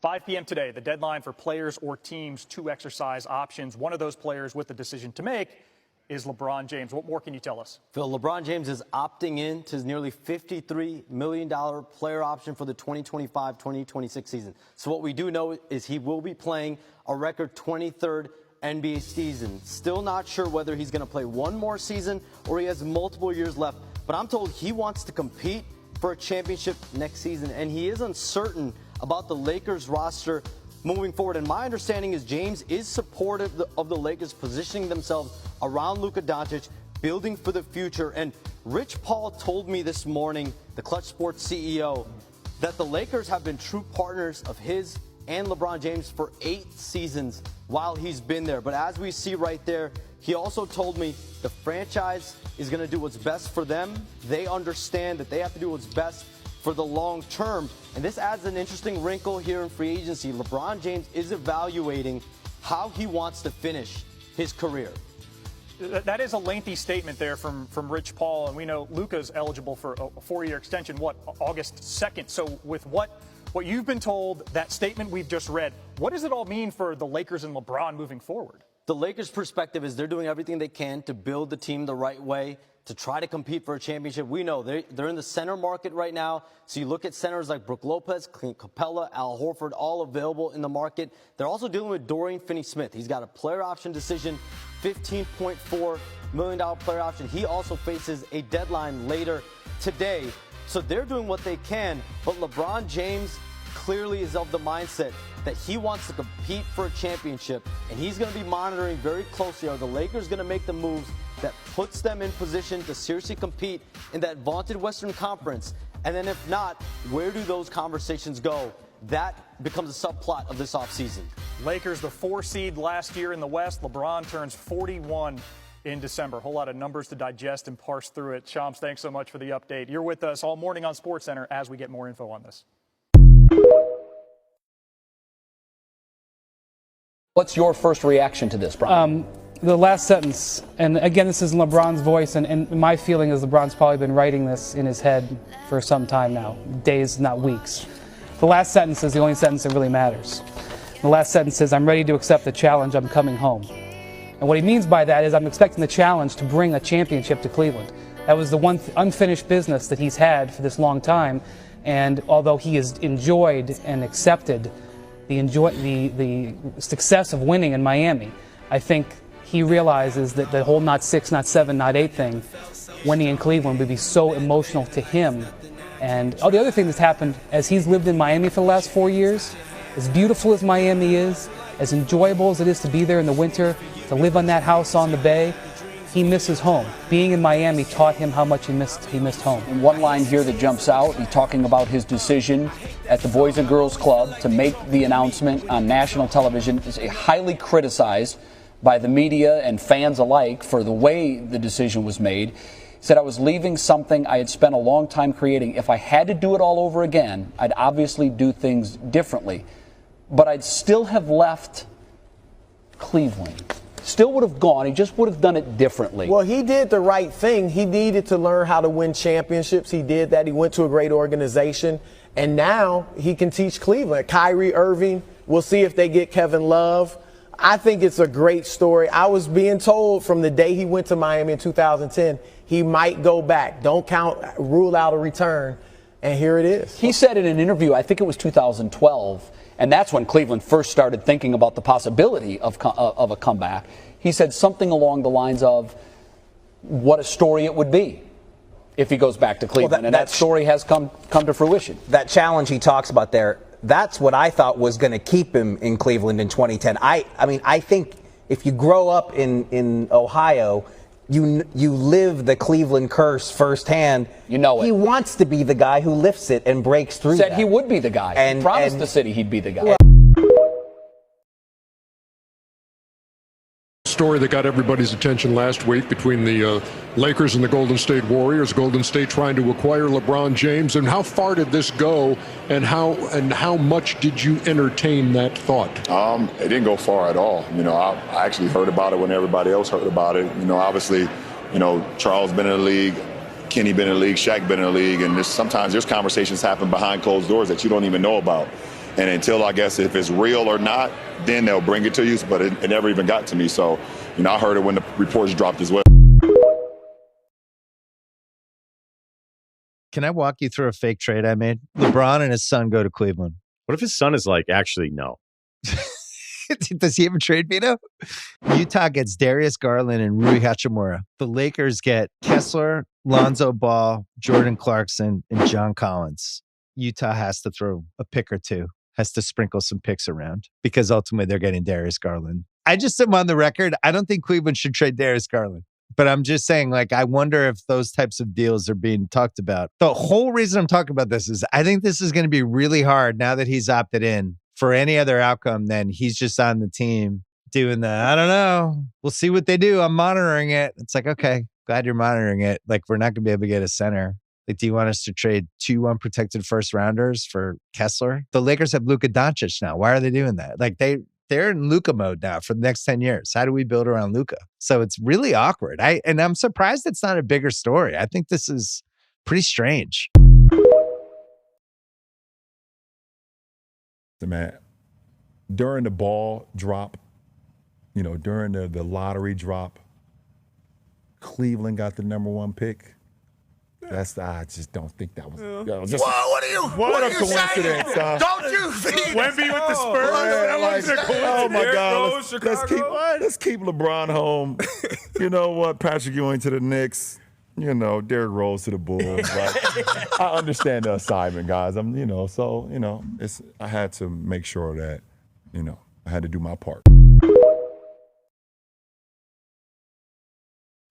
5 p.m. today, the deadline for players or teams to exercise options. One of those players with the decision to make is LeBron James. What more can you tell us? Phil, LeBron James is opting in to his nearly $53 million player option for the 2025-2026 season. So what we do know is he will be playing a record 23rd NBA season. Still not sure whether he's going to play one more season or he has multiple years left. But I'm told he wants to compete for a championship next season, and he is uncertain about the Lakers roster moving forward. And my understanding is James is supportive of the Lakers positioning themselves around Luka Doncic, building for the future. And Rich Paul told me this morning, the Clutch Sports CEO, that the Lakers have been true partners of his and LeBron James for 8 seasons while he's been there. But as we see right there, he also told me the franchise is going to do what's best for them. They understand that they have to do what's best for the long term. And this adds an interesting wrinkle here in free agency. LeBron James is evaluating how he wants to finish his career. That is a lengthy statement there from Rich Paul, and we know Luka's eligible for a 4-year extension, August 2nd. So with what you've been told, that statement we've just read, what does it all mean for the Lakers and LeBron moving forward? The Lakers' perspective is they're doing everything they can to build the team the right way, to try to compete for a championship. We know they're in the center market right now. So you look at centers like Brook Lopez, Clint Capella, Al Horford, all available in the market. They're also dealing with Dorian Finney-Smith. He's got a player option decision, $15.4 million player option. He also faces a deadline later today. So they're doing what they can. But LeBron James clearly is of the mindset that he wants to compete for a championship, and he's going to be monitoring very closely. Are the Lakers going to make the moves that puts them in position to seriously compete in that vaunted Western Conference? And then if not, where do those conversations go? That becomes a subplot of this offseason. Lakers, the 4 seed last year in the West. LeBron turns 41 in December. A whole lot of numbers to digest and parse through it. Shams, thanks so much for the update. You're with us all morning on SportsCenter as we get more info on this. What's your first reaction to this, Brian? The last sentence, and again, this is in LeBron's voice, and my feeling is LeBron's probably been writing this in his head for some time now, days, not weeks. The last sentence is the only sentence that really matters. The last sentence is, I'm ready to accept the challenge, I'm coming home. And what he means by that is I'm expecting the challenge to bring a championship to Cleveland. That was the one unfinished business that he's had for this long time, and although he has enjoyed and accepted the success of winning in Miami, I think he realizes that the whole not 6, not 7, not 8 thing, winning in Cleveland would be so emotional to him. And the other thing that's happened as he's lived in Miami for the last 4 years, as beautiful as Miami is, as enjoyable as it is to be there in the winter, to live on that house on the bay, he misses home. Being in Miami taught him how much he missed home. And one line here that jumps out, he's talking about his decision at the Boys and Girls Club to make the announcement on national television is highly criticized by the media and fans alike for the way the decision was made. He said, I was leaving something I had spent a long time creating. If I had to do it all over again, I'd obviously do things differently. But I'd still have left Cleveland. Still would have gone. He just would have done it differently. Well, he did the right thing. He needed to learn how to win championships. He did that. He went to a great organization. And now he can teach Cleveland. Kyrie Irving, we'll see if they get Kevin Love. I think it's a great story. I was being told from the day he went to Miami in 2010, he might go back. Don't rule out a return. And here it is. He said in an interview, I think it was 2012, and that's when Cleveland first started thinking about the possibility of a comeback. He said something along the lines of what a story it would be if he goes back to Cleveland. And that story has come to fruition. That challenge he talks about there, that's what I thought was going to keep him in Cleveland in 2010. I mean, I think if you grow up in Ohio, you live the Cleveland curse firsthand. You know it. He wants to be the guy who lifts it and breaks through Said that. he would be the guy. And he promised the city he'd be the guy. Well, story that got everybody's attention last week between the Lakers and the Golden State Warriors. Golden State trying to acquire LeBron James. And how far did this go, and how much did you entertain that thought? It didn't go far at all. You know, I actually heard about it when everybody else heard about it. You know, obviously, you know, Charles been in the league, Kenny been in the league, Shaq been in the league, and sometimes there's conversations happen behind closed doors that you don't even know about. And until, I guess, if it's real or not, then they'll bring it to you. But it never even got to me. So, I heard it when the reports dropped as well. Can I walk you through a fake trade I made? LeBron and his son go to Cleveland. What if his son is like, actually, no? Does he have a trade veto? Utah gets Darius Garland and Rui Hachimura. The Lakers get Kessler, Lonzo Ball, Jordan Clarkson, and John Collins. Utah has to throw a pick or two, has to sprinkle some picks around because ultimately they're getting Darius Garland. I just am on the record. I don't think Cleveland should trade Darius Garland. But I'm just saying, I wonder if those types of deals are being talked about. The whole reason I'm talking about this is I think this is going to be really hard now that he's opted in for any other outcome than he's just on the team doing I don't know. We'll see what they do. I'm monitoring it. It's like, okay, glad you're monitoring it. We're not going to be able to get a center. Do you want us to trade 2 unprotected first rounders for Kessler? The Lakers have Luka Doncic now. Why are they doing that? They're in Luka mode now for the next 10 years. How do we build around Luka? So it's really awkward. I'm surprised it's not a bigger story. I think this is pretty strange. Man, during the ball drop, during the lottery drop, Cleveland got the #1 pick. I just don't think that was. What a coincidence! Don't you think? Wemby with the Spurs. That wasn't a coincidence. Oh my God! Let's Let's keep LeBron home. You know what? Patrick Ewing to the Knicks. Derrick Rose to the Bulls. I understand the assignment, guys. I had to make sure that, I had to do my part.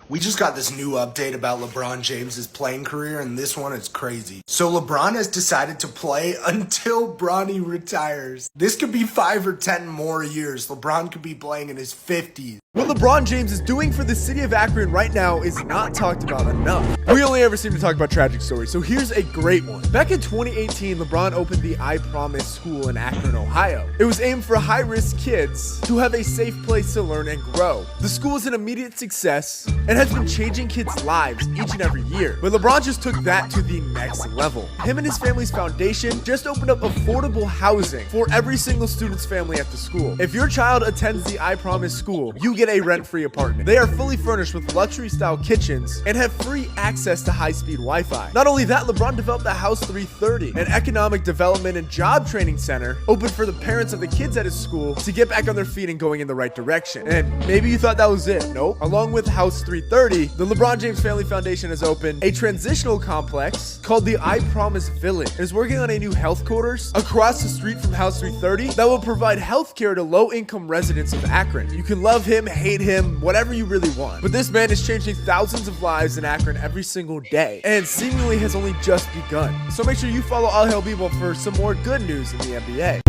We just got this new update about LeBron James's playing career, and this one is crazy. So LeBron has decided to play until Bronny retires. This could be 5 or 10 more years. LeBron could be playing in his 50s. What LeBron James is doing for the city of Akron right now is not talked about enough. We only ever seem to talk about tragic stories, so here's a great one. Back in 2018, LeBron opened the I Promise School in Akron, Ohio. It was aimed for high-risk kids to have a safe place to learn and grow. The school is an immediate success and has been changing kids' lives each and every year. But LeBron just took that to the next level. Him and his family's foundation just opened up affordable housing for every single student's family at the school. If your child attends the I Promise School, you get a rent-free apartment. They are fully furnished with luxury-style kitchens and have free access to high-speed Wi-Fi. Not only that, LeBron developed the House 330, an economic development and job training center open for the parents of the kids at his school to get back on their feet and going in the right direction. And maybe you thought that was it. Nope. Along with House 330, the LeBron James Family Foundation has opened a transitional complex called the I Promise Village and is working on a new health quarters across the street from House 330 that will provide health care to low-income residents of Akron. You can love him, hate him, whatever you really want. But this man is changing thousands of lives in Akron every single day and seemingly has only just begun. So make sure you follow All Hail Bebo for some more good news in the NBA.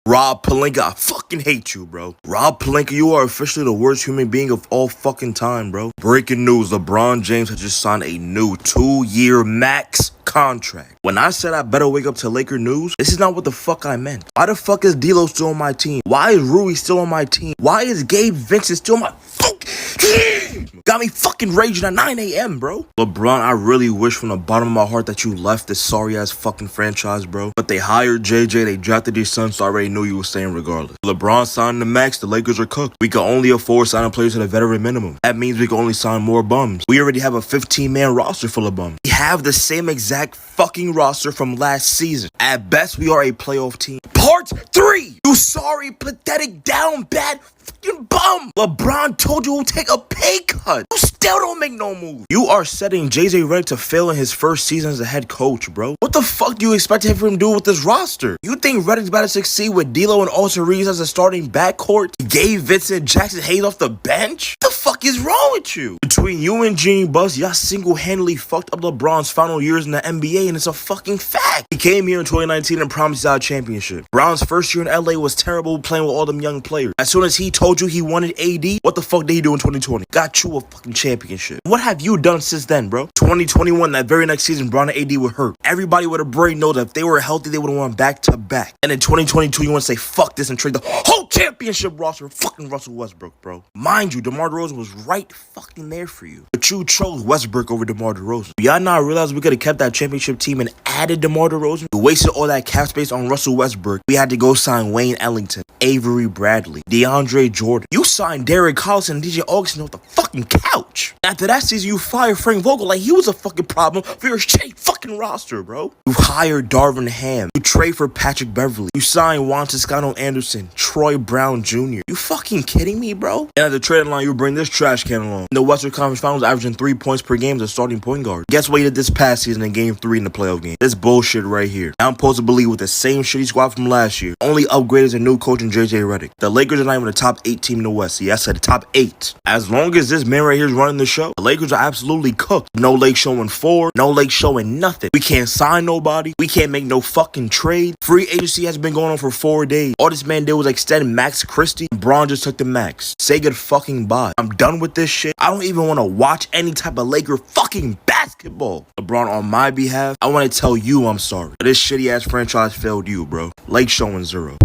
Rob Pelinka, I fucking hate you, bro. Rob Pelinka, you are officially the worst human being of all fucking time, bro. Breaking news, LeBron James has just signed a new 2-year max contract. When I said I better wake up to Laker news, this is not what the fuck I meant. Why the fuck is D'Lo still on my team? Why is Rui still on my team? Why is Gabe Vincent still on my fucking team? Got me fucking raging at 9 a.m., bro. LeBron, I really wish from the bottom of my heart that you left this sorry-ass fucking franchise, bro. But they hired JJ, they drafted your son, so I already knew you were staying regardless. LeBron signed the max, the Lakers are cooked. We can only afford signing players at a veteran minimum. That means we can only sign more bums. We already have a 15-man roster full of bums. We have the same exact fucking roster from last season. At best, we are a playoff team. Part 3! You sorry, pathetic, down bad fucking bum! LeBron told you we'll take a pay cut. You still don't make no move. You are setting JJ Redick to fail in his first season as a head coach, bro. What the fuck do you expect him to do with this roster? You think Redick's about to succeed with D'Lo and Austin Reeves as a starting backcourt? Gabe Vincent, Jackson Hayes off the bench? What the fuck is wrong with you? Between you and Jeannie Buss, y'all single-handedly fucked up LeBron's final years in the NBA, and it's a fucking fact. He came here in 2019 and promised y'all a championship. Brown's first year in LA was terrible playing with all them young players. As soon as he told you he wanted AD, what the fuck did he do in 2020? Got you a fucking championship. What have you done since then, bro? 2021, that very next season, Bron and AD were hurt. Everybody with a brain knows that if they were healthy, they would have won back-to-back. And in 2022, you want to say fuck this and trade the whole championship roster for fucking Russell Westbrook, bro. Mind you, DeMar DeRozan was right fucking there for you. But you chose Westbrook over DeMar DeRozan. Y'all not realize we could have kept that championship team and added DeMar DeRozan? We wasted all that cap space on Russell Westbrook. We had to go sign Wayne Ellington, Avery Bradley, DeAndre Jordan. You signed Derek Collison and DJ Augustin off the fucking couch. After that season, you fired Frank Vogel like he was a fucking problem for your shitty fucking roster, bro. You hired Darvin Ham. You trade for Patrick Beverly. You signed Juan Toscano Anderson, Troy Brown Jr. You fucking kidding me, bro? And at the trade line, you bring this trash can along. In the Western Conference Finals, averaging 3 points per game as a starting point guard. Guess what he did this past season in Game 3 in the playoff game? This bullshit right here. Now I'm supposed to believe with the same shitty squad from last year. Only upgraded is a new coach in JJ Redick. The Lakers are not even the top 8 team in the West. Yes, I said the top 8. As long as this man right here is running the show, the Lakers are absolutely cooked. No Lake showing 4. No Lake showing nothing. We can't sign nobody. We can't make no fucking trade. Free agency has been going on for 4 days. All this man did was extend Max Christie. Bron just took the max. Say good fucking bye. I'm done with this shit. I don't even want to watch any type of Laker fucking basketball. LeBron, on my behalf, I want to tell you I'm sorry. This shitty ass franchise failed you, bro. Lake showing 0.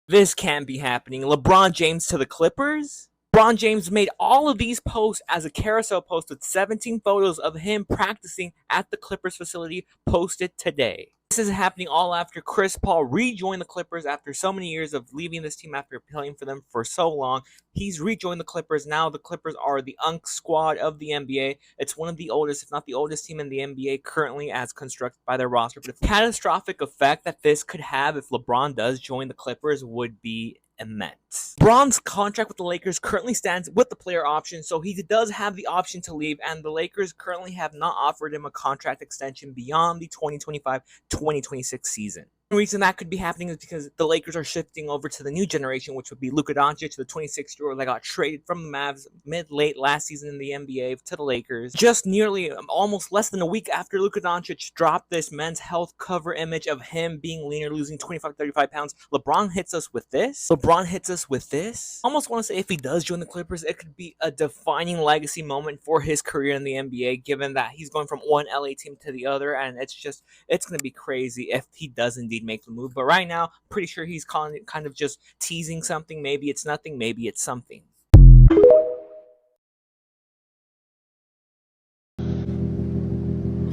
This can't be happening. LeBron James to the Clippers? LeBron James made all of these posts as a carousel post with 17 photos of him practicing at the Clippers facility posted today. This is happening all after Chris Paul rejoined the Clippers after so many years of leaving this team after playing for them for so long. He's rejoined the Clippers. Now the Clippers are the UNC squad of the NBA. It's one of the oldest, if not the oldest team in the NBA currently as constructed by their roster. But the catastrophic effect that this could have if LeBron does join the Clippers would be immense. LeBron's contract with the Lakers currently stands with the player option, so he does have the option to leave, and the Lakers currently have not offered him a contract extension beyond the 2025-2026 season. The reason that could be happening is because the Lakers are shifting over to the new generation, which would be Luka Doncic, the 26-year-old that got traded from the Mavs mid-late last season in the NBA to the Lakers. Just nearly almost less than a week after Luka Doncic dropped this Men's Health cover image of him being leaner, losing 25-35 pounds, LeBron hits us with this. I almost want to say if he does join the Clippers, it could be a defining legacy moment for his career in the NBA, given that he's going from one LA team to the other, and it's going to be crazy if he does indeed make the move. But right now, pretty sure he's kind of just teasing something. Maybe it's nothing, maybe it's something.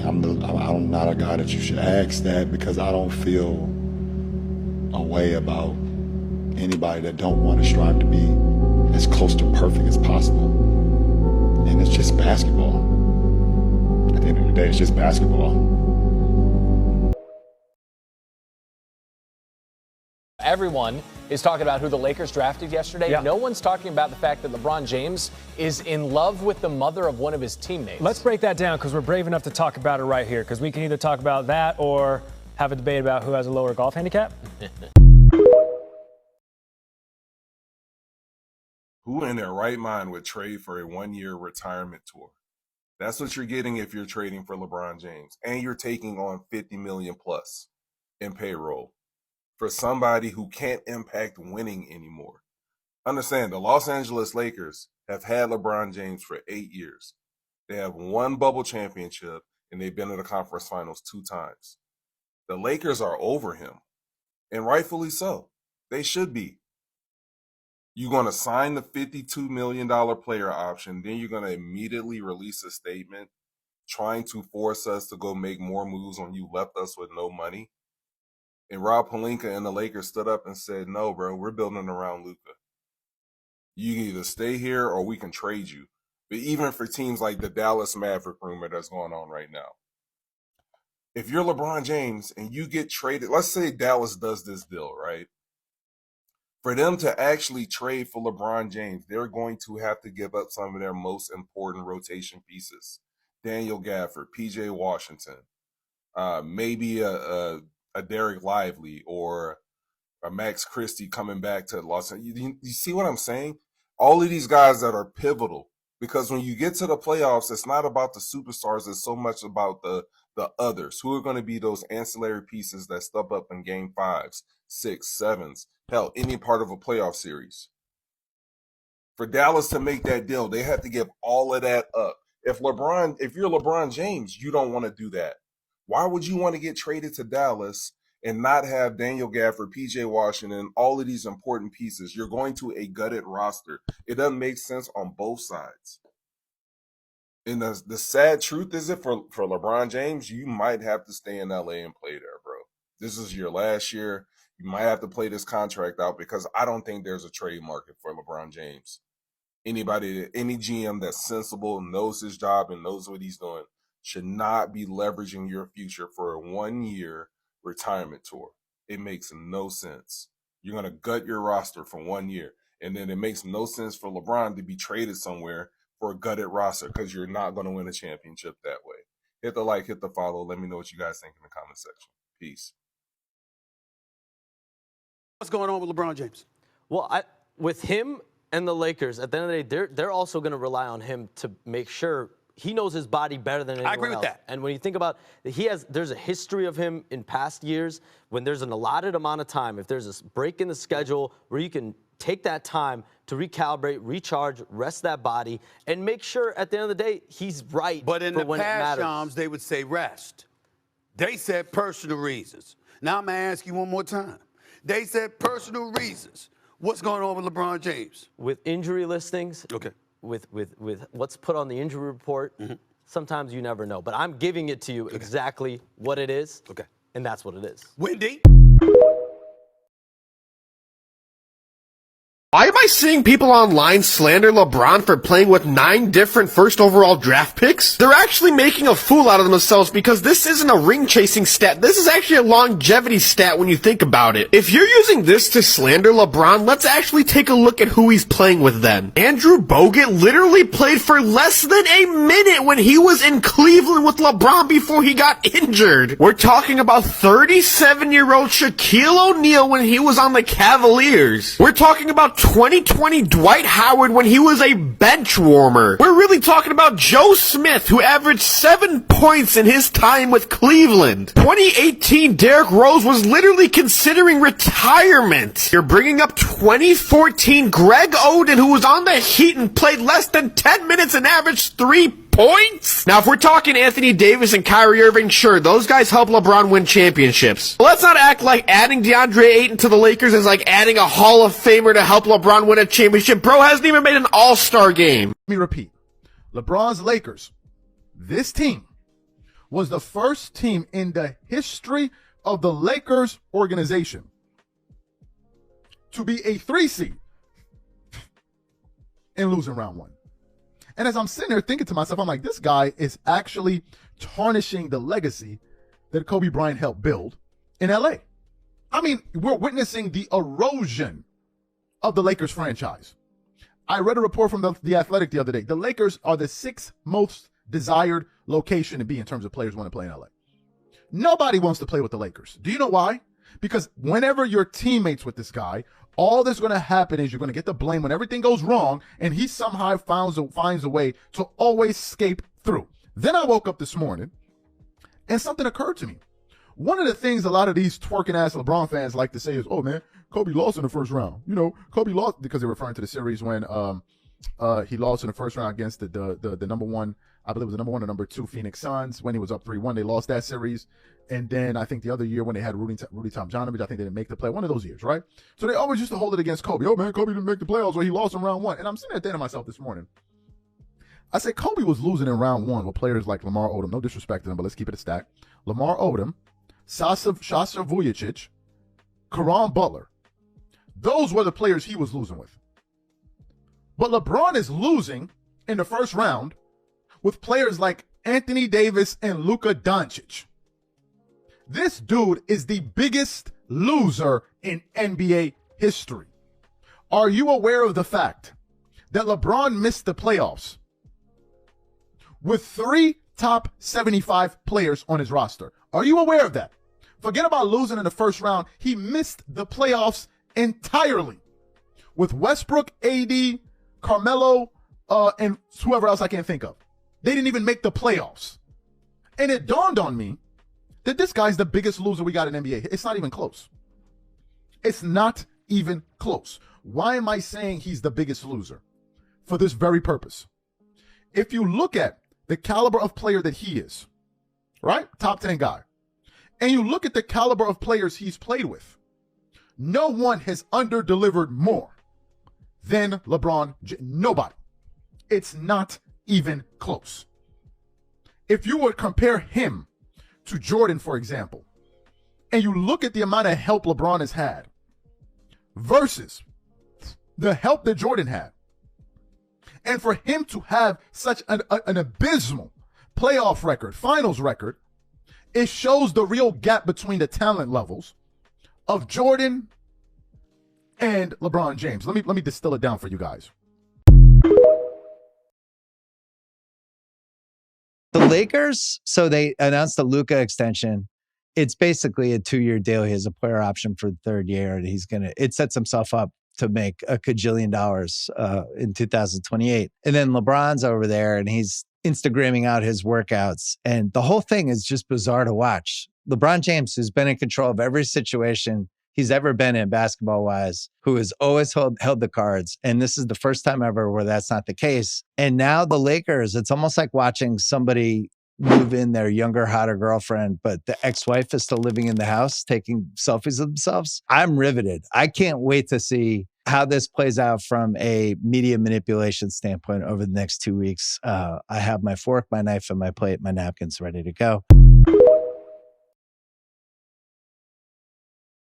I'm not a guy that you should ask that, because I don't feel a way about anybody that don't want to strive to be as close to perfect as possible. And it's just basketball. At the end of the day, it's just basketball. Everyone is talking about who the Lakers drafted yesterday. Yeah. No one's talking about the fact that LeBron James is in love with the mother of one of his teammates. Let's break that down, because we're brave enough to talk about it right here, because we can either talk about that or have a debate about who has a lower golf handicap. Who in their right mind would trade for a one-year retirement tour? That's what you're getting if you're trading for LeBron James. And you're taking on $50 million plus in payroll for somebody who can't impact winning anymore. Understand, the Los Angeles Lakers have had LeBron James for 8 years. They have won bubble championship, and they've been in the conference finals 2 times. The Lakers are over him, and rightfully so. They should be. You're going to sign the $52 million player option, then you're going to immediately release a statement trying to force us to go make more moves when you left us with no money. And Rob Pelinka and the Lakers stood up and said, no, bro, we're building around Luka. You can either stay here or we can trade you. But even for teams like the Dallas Maverick rumor that's going on right now, if you're LeBron James and you get traded, let's say Dallas does this deal, right? For them to actually trade for LeBron James, they're going to have to give up some of their most important rotation pieces. Daniel Gafford, PJ Washington, maybe a Derek Lively or a Max Christie coming back to Los Angeles. You see what I'm saying? All of these guys that are pivotal, Because when you get to the playoffs, it's not about the superstars. It's so much about the others who are going to be those ancillary pieces that step up in game 5s, 6, 7s, hell, any part of a playoff series. For Dallas to make that deal, they have to give all of that up. If you're LeBron James, you don't want to do that. Why would you want to get traded to Dallas and not have Daniel Gafford, PJ Washington, all of these important pieces? You're going to a gutted roster. It doesn't make sense on both sides. And the sad truth is for LeBron James, you might have to stay in LA and play there, bro. This is your last year. You might have to play this contract out because I don't think there's a trade market for LeBron James. Any GM that's sensible, knows his job, and knows what he's doing should not be leveraging your future for a 1-year retirement tour. It makes no sense. You're going to gut your roster for 1 year. And then it makes no sense for LeBron to be traded somewhere for a gutted roster because you're not going to win a championship that way. Hit the like, hit the follow. Let me know what you guys think in the comment section. Peace. What's going on with LeBron James? Well, with him and the Lakers, at the end of the day, they're also going to rely on him to make sure he knows his body better than anyone else. I agree with that. And when you think about there's a history of him in past years when there's an allotted amount of time, if there's a break in the schedule where you can take that time to recalibrate, recharge, rest that body, and make sure at the end of the day he's right. But in for the when past, it matters. Shams, they would say rest. They said personal reasons. Now I'm going to ask you one more time. They said personal reasons. What's going on with LeBron James? With injury listings, okay. With what's put on the injury report, sometimes you never know. But I'm giving it to you exactly what it is, and that's what it is. Wendy? Why am I seeing people online slander LeBron for playing with 9 different first overall draft picks? They're actually making a fool out of themselves because this isn't a ring-chasing stat. This is actually a longevity stat when you think about it. If you're using this to slander LeBron, let's actually take a look at who he's playing with then. Andrew Bogut literally played for less than a minute when he was in Cleveland with LeBron before he got injured. We're talking about 37-year-old Shaquille O'Neal when he was on the Cavaliers. We're talking about 2020 Dwight Howard when he was a bench warmer. We're really talking about Joe Smith, who averaged 7 points in his time with Cleveland. 2018 Derrick Rose was literally considering retirement. You're bringing up 2014 Greg Oden, who was on the Heat and played less than 10 minutes and averaged 3 points? Now, if we're talking Anthony Davis and Kyrie Irving, sure, those guys help LeBron win championships. But let's not act like adding DeAndre Ayton to the Lakers is like adding a Hall of Famer to help LeBron win a championship. Bro hasn't even made an All-Star game. Let me repeat. LeBron's Lakers, this team, was the first team in the history of the Lakers organization to be a 3 seed and lose in round 1. And as I'm sitting there thinking to myself, I'm like, this guy is actually tarnishing the legacy that Kobe Bryant helped build in LA. I mean, we're witnessing the erosion of the Lakers franchise. I read a report from the Athletic the other day. The Lakers are the 6th most desired location to be in terms of players want to play in LA. Nobody wants to play with the Lakers. Do you know why? Because whenever you're teammates with this guy, all that's going to happen is you're going to get the blame when everything goes wrong, and he somehow finds a way to always escape through. Then I woke up this morning, and something occurred to me. One of the things a lot of these twerking-ass LeBron fans like to say is, oh, man, Kobe lost in the first round. You know, Kobe lost because they're referring to the series when he lost in the first round against the number 1, I believe it was the number 1 or number 2 Phoenix Suns when he was up 3-1. They lost that series. And then I think the other year when they had Rudy Tomjanovich, I think they didn't make the play. One of those years, right? So they always used to hold it against Kobe. Oh, man, Kobe didn't make the playoffs, or he lost in round 1. And I'm sitting there thinking to myself this morning, I said Kobe was losing in round 1 with players like Lamar Odom. No disrespect to him, but let's keep it a stack. Lamar Odom, Sasa Vujicic, Caron Butler. Those were the players he was losing with. But LeBron is losing in the first round with players like Anthony Davis and Luka Doncic. This dude is the biggest loser in NBA history. Are you aware of the fact that LeBron missed the playoffs with 3 top 75 players on his roster? Are you aware of that? Forget about losing in the first round. He missed the playoffs entirely with Westbrook, AD, Carmelo, and whoever else I can't think of. They didn't even make the playoffs. And it dawned on me that this guy's the biggest loser we got in NBA. It's not even close. It's not even close. Why am I saying he's the biggest loser? For this very purpose. If you look at the caliber of player that he is, right? Top 10 guy. And you look at the caliber of players he's played with, no one has under-delivered more than LeBron James. Nobody. It's not even close. If you would compare him to Jordan, for example, and you look at the amount of help LeBron has had versus the help that Jordan had, and for him to have such an abysmal playoff record, finals record, it shows the real gap between the talent levels of Jordan and LeBron James. Let me distill it down for you guys. The Lakers, so they announced the Luka extension. It's basically a 2-year deal. He has a player option for the third year, and it sets himself up to make $1 kajillion in 2028. And then LeBron's over there, and he's Instagramming out his workouts. And the whole thing is just bizarre to watch. LeBron James, who's been in control of every situation he's ever been in basketball-wise, who has always held the cards. And this is the first time ever where that's not the case. And now the Lakers, it's almost like watching somebody move in their younger, hotter girlfriend, but the ex-wife is still living in the house, taking selfies of themselves. I'm riveted. I can't wait to see how this plays out from a media manipulation standpoint over the next 2 weeks. I have my fork, my knife, and my plate, my napkins ready to go.